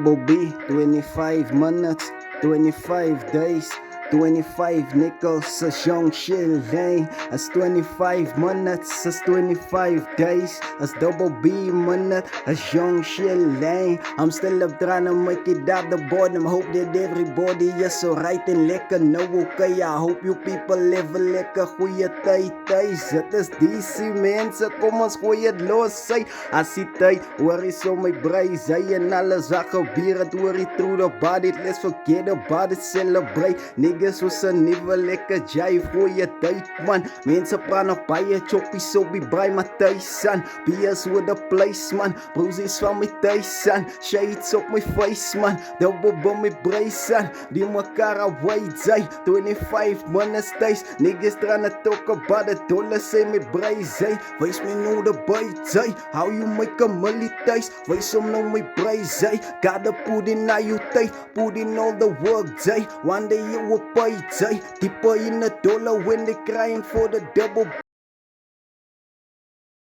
Bobby, 25 minutes, 25 days, 25 nickels sa siyang shilling. As 25 minutes, as 25 days, as double B minute, as young shilling. I'm still up trying to make it out the bottom. Hope that everybody is alright and lekker nou okay. I hope you people live lekker goeie tyd. Dit is DC mense, kom ons gooi het los. As die tyd hoor is om my braai, en alles wat gebeur het hoor die through the body. Let's forget about it, celebrate. Niggas was 'n nuwe lekker jive, goeie tyd man. Mense praat nog baie choppies so be by my tuisan. BS with the place man, bruises van my tuisan. Shades op my face man, double by my brace die mekaar away jay. 25 minutes days, niggas tryna talk about the dollar, say my brace jay. Wees me nou the bite jay, how you make a milli days. Wees om nou my brace jay, gotta put in now you tyd, put in all the work jay. One day you will pay jay, deeper in the dollar when they crying for the double.